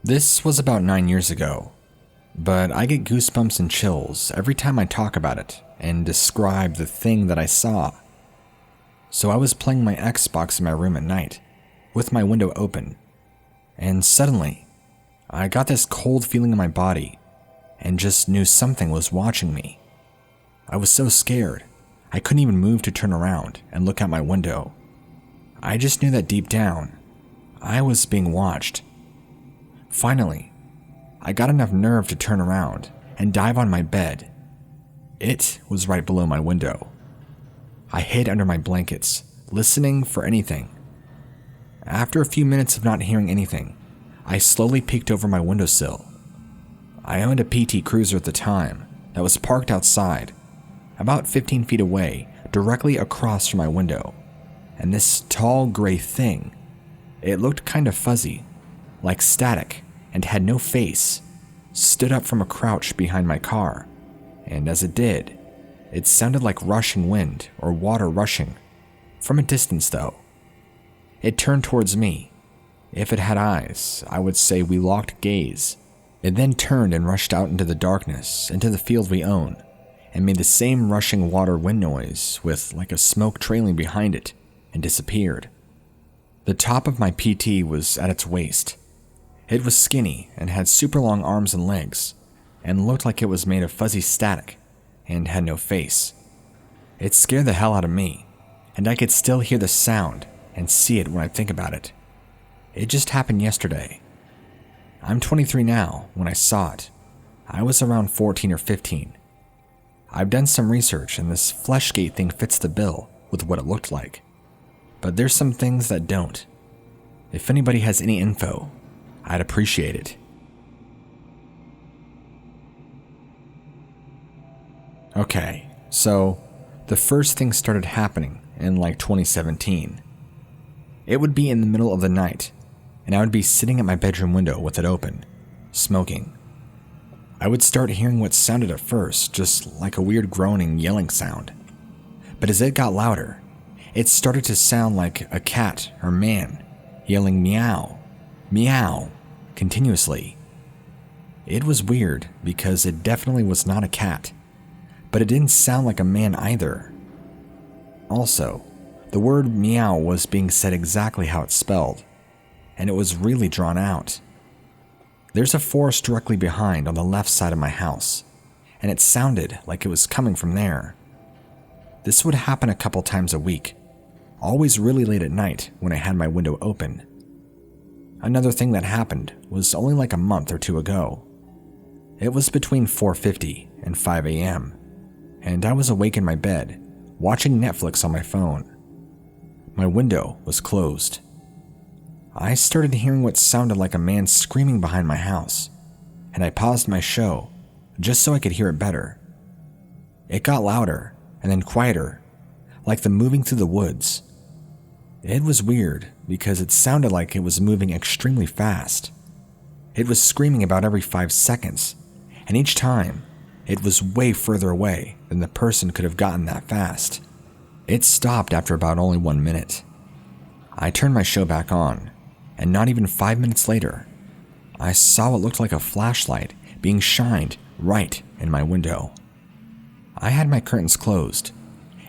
This was about 9 years ago, but I get goosebumps and chills every time I talk about it and describe the thing that I saw. So I was playing my Xbox in my room at night, with my window open, and suddenly, I got this cold feeling in my body and just knew something was watching me. I was so scared, I couldn't even move to turn around and look out my window. I just knew that deep down, I was being watched. Finally, I got enough nerve to turn around and dive on my bed. It was right below my window. I hid under my blankets, listening for anything. After a few minutes of not hearing anything, I slowly peeked over my windowsill. I owned a PT Cruiser at the time that was parked outside, about 15 feet away, directly across from my window. And this tall gray thing, it looked kind of fuzzy, like static, and had no face, stood up from a crouch behind my car, and as it did, it sounded like rushing wind or water rushing, from a distance though. It turned towards me. If it had eyes, I would say we locked gaze. It then turned and rushed out into the darkness, into the field we own, and made the same rushing water wind noise with like a smoke trailing behind it, and disappeared. The top of my PT was at its waist. It was skinny and had super long arms and legs, and looked like it was made of fuzzy static, and had no face. It scared the hell out of me, and I could still hear the sound and see it when I think about it. It just happened yesterday. I'm 23 now when I saw it. I was around 14 or 15. I've done some research and this FLESHGAIT thing fits the bill with what it looked like. But there's some things that don't. If anybody has any info, I'd appreciate it. Okay, so the first thing started happening in like 2017. It would be in the middle of the night, and I would be sitting at my bedroom window with it open, smoking. I would start hearing what sounded at first just like a weird groaning, yelling sound. But as it got louder, it started to sound like a cat or man yelling meow, meow, continuously. It was weird because it definitely was not a cat, but it didn't sound like a man either. Also, the word meow was being said exactly how it's spelled, and it was really drawn out. There's a forest directly behind on the left side of my house, and it sounded like it was coming from there. This would happen a couple times a week, always really late at night when I had my window open. Another thing that happened was only like a month or two ago. It was between 4:50 and 5 a.m., and I was awake in my bed, watching Netflix on my phone. My window was closed. I started hearing what sounded like a man screaming behind my house, and I paused my show just so I could hear it better. It got louder and then quieter, like the moving through the woods. It was weird because it sounded like it was moving extremely fast. It was screaming about every 5 seconds, and each time, it was way further away than the person could have gotten that fast. It stopped after about only 1 minute. I turned my show back on, and not even 5 minutes later, I saw what looked like a flashlight being shined right in my window. I had my curtains closed,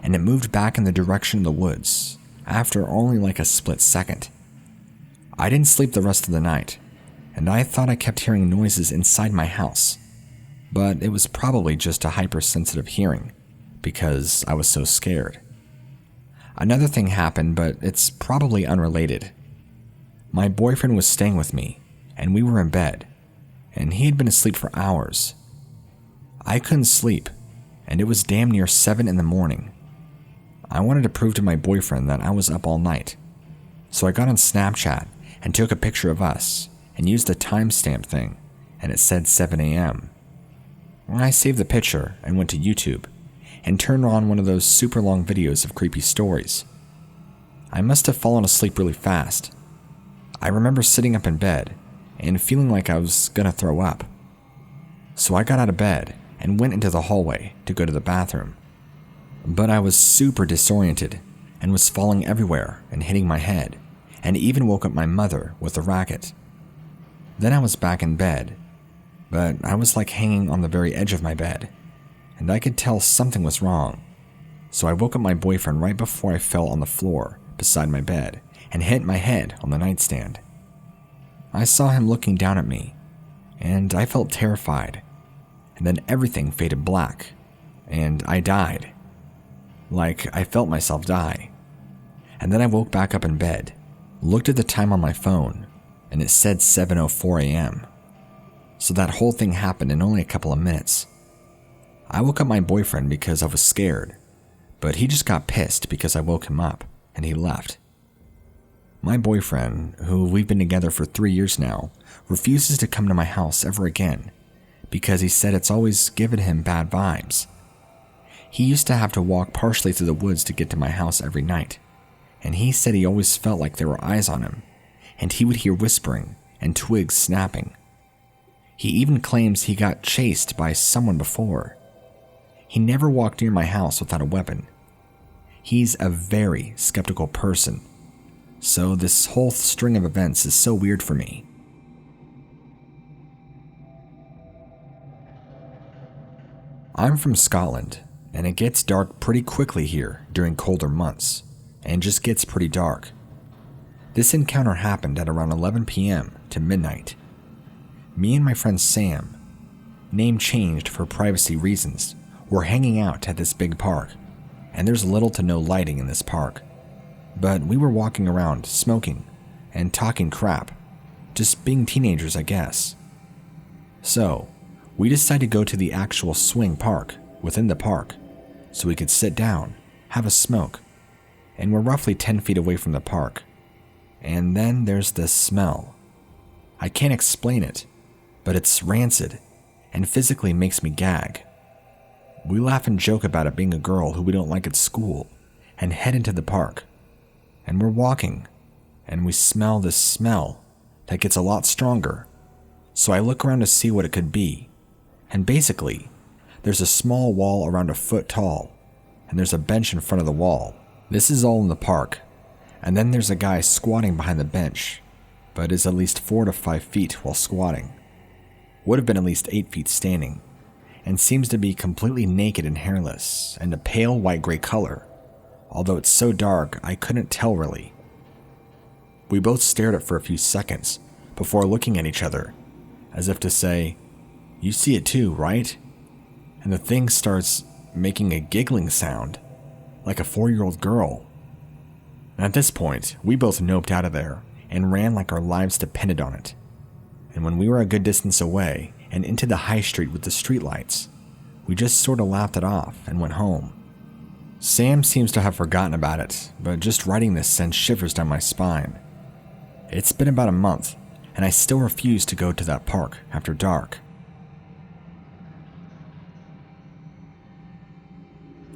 and it moved back in the direction of the woods after only like a split second. I didn't sleep the rest of the night, and I thought I kept hearing noises inside my house, but it was probably just a hypersensitive hearing because I was so scared. Another thing happened, but it's probably unrelated. My boyfriend was staying with me, and we were in bed, and he had been asleep for hours. I couldn't sleep, and it was damn near 7 in the morning. I wanted to prove to my boyfriend that I was up all night, so I got on Snapchat and took a picture of us and used a timestamp thing, and it said 7 a.m. I saved the picture and went to YouTube and turned on one of those super long videos of creepy stories. I must have fallen asleep really fast. I remember sitting up in bed and feeling like I was gonna throw up. So I got out of bed and went into the hallway to go to the bathroom. But I was super disoriented and was falling everywhere and hitting my head, and even woke up my mother with a racket. Then I was back in bed, but I was like hanging on the very edge of my bed, and I could tell something was wrong. So I woke up my boyfriend right before I fell on the floor beside my bed and hit my head on the nightstand. I saw him looking down at me, and I felt terrified, and then everything faded black, and I died. Like I felt myself die. And then I woke back up in bed, looked at the time on my phone, and it said 7:04 a.m. So that whole thing happened in only a couple of minutes. I woke up my boyfriend because I was scared, but he just got pissed because I woke him up, and he left. My boyfriend, who we've been together for 3 years now, refuses to come to my house ever again because he said it's always given him bad vibes. He used to have to walk partially through the woods to get to my house every night, and he said he always felt like there were eyes on him, and he would hear whispering and twigs snapping. He even claims he got chased by someone before. He never walked near my house without a weapon. He's a very skeptical person, so this whole string of events is so weird for me. I'm from Scotland, and it gets dark pretty quickly here during colder months, and just gets pretty dark. This encounter happened at around 11 p.m. to midnight. Me and my friend Sam, name changed for privacy reasons, were hanging out at this big park, and there's little to no lighting in this park. But we were walking around, smoking, and talking crap, just being teenagers, I guess. So, we decided to go to the actual swing park within the park, so we could sit down, have a smoke, and we're roughly 10 feet away from the park. And then there's this smell. I can't explain it, but it's rancid, and physically makes me gag. We laugh and joke about it being a girl who we don't like at school, and head into the park. And we're walking, and we smell this smell that gets a lot stronger. So I look around to see what it could be, and basically, there's a small wall around a foot tall, and there's a bench in front of the wall. This is all in the park, and then there's a guy squatting behind the bench, but is at least 4 to 5 feet while squatting. Would have been at least 8 feet standing, and seems to be completely naked and hairless, and a pale white-gray color, although it's so dark I couldn't tell really. We both stared at it for a few seconds before looking at each other, as if to say, "You see it too, right?" And the thing starts making a giggling sound, like a 4-year-old girl. And at this point, we both noped out of there and ran like our lives depended on it. And when we were a good distance away and into the high street with the streetlights, we just sort of laughed it off and went home. Sam seems to have forgotten about it, but just writing this sends shivers down my spine. It's been about a month, and I still refuse to go to that park after dark.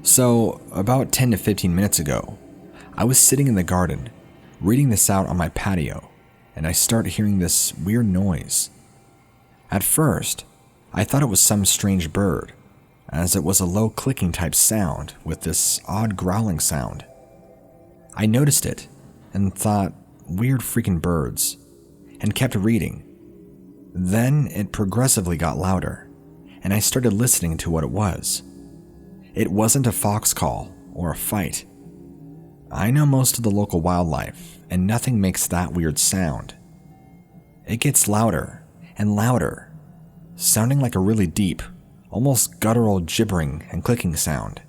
So, about 10 to 15 minutes ago, I was sitting in the garden, reading this out on my patio, and I started hearing this weird noise. At first, I thought it was some strange bird, as it was a low clicking type sound with this odd growling sound. I noticed it and thought, weird freaking birds, and kept reading. Then it progressively got louder, and I started listening to what it was. It wasn't a fox call or a fight. I know most of the local wildlife, and nothing makes that weird sound. It gets louder and louder, sounding like a really deep, almost guttural gibbering and clicking sound.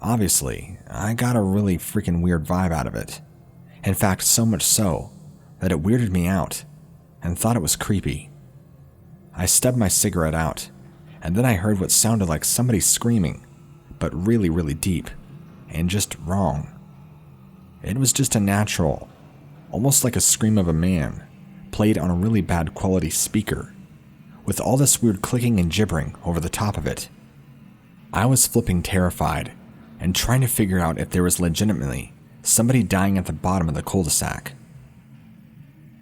Obviously, I got a really freaking weird vibe out of it. In fact, so much so that it weirded me out and thought it was creepy. I stubbed my cigarette out, and then I heard what sounded like somebody screaming, but really, really deep, and just wrong. It was just a natural, almost like a scream of a man, played on a really bad quality speaker, with all this weird clicking and gibbering over the top of it. I was flipping terrified, and trying to figure out if there was legitimately somebody dying at the bottom of the cul-de-sac.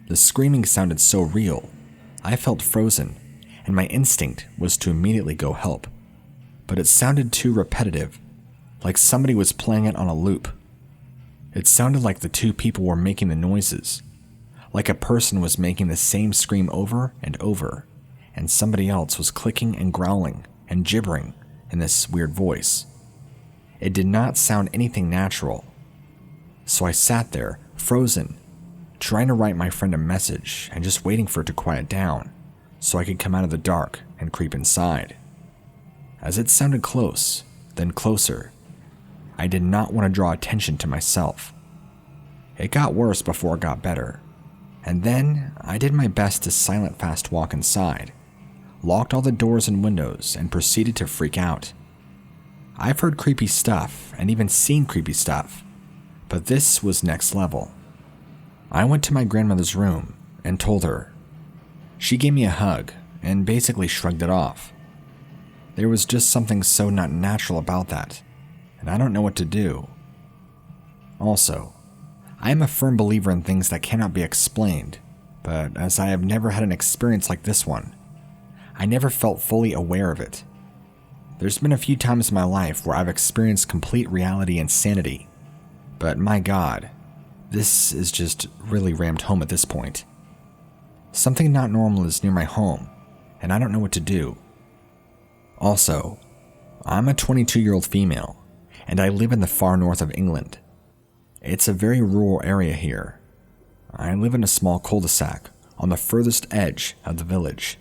The screaming sounded so real, I felt frozen, and my instinct was to immediately go help. But it sounded too repetitive, like somebody was playing it on a loop. It sounded like the two people were making the noises, like a person was making the same scream over and over, and somebody else was clicking and growling and gibbering in this weird voice. It did not sound anything natural. So I sat there, frozen, trying to write my friend a message and just waiting for it to quiet down so I could come out of the dark and creep inside. As it sounded close, then closer, I did not want to draw attention to myself. It got worse before it got better, and then I did my best to silent fast walk inside, locked all the doors and windows, and proceeded to freak out. I've heard creepy stuff and even seen creepy stuff, but this was next level. I went to my grandmother's room and told her. She gave me a hug and basically shrugged it off. There was just something so not natural about that, and I don't know what to do. Also, I am a firm believer in things that cannot be explained, but as I have never had an experience like this one, I never felt fully aware of it. There's been a few times in my life where I've experienced complete reality and sanity, but my God, this is just really rammed home at this point. Something not normal is near my home, and I don't know what to do. Also, I'm a 22-year-old female, and I live in the far north of England. It's a very rural area here. I live in a small cul-de-sac on the furthest edge of the village.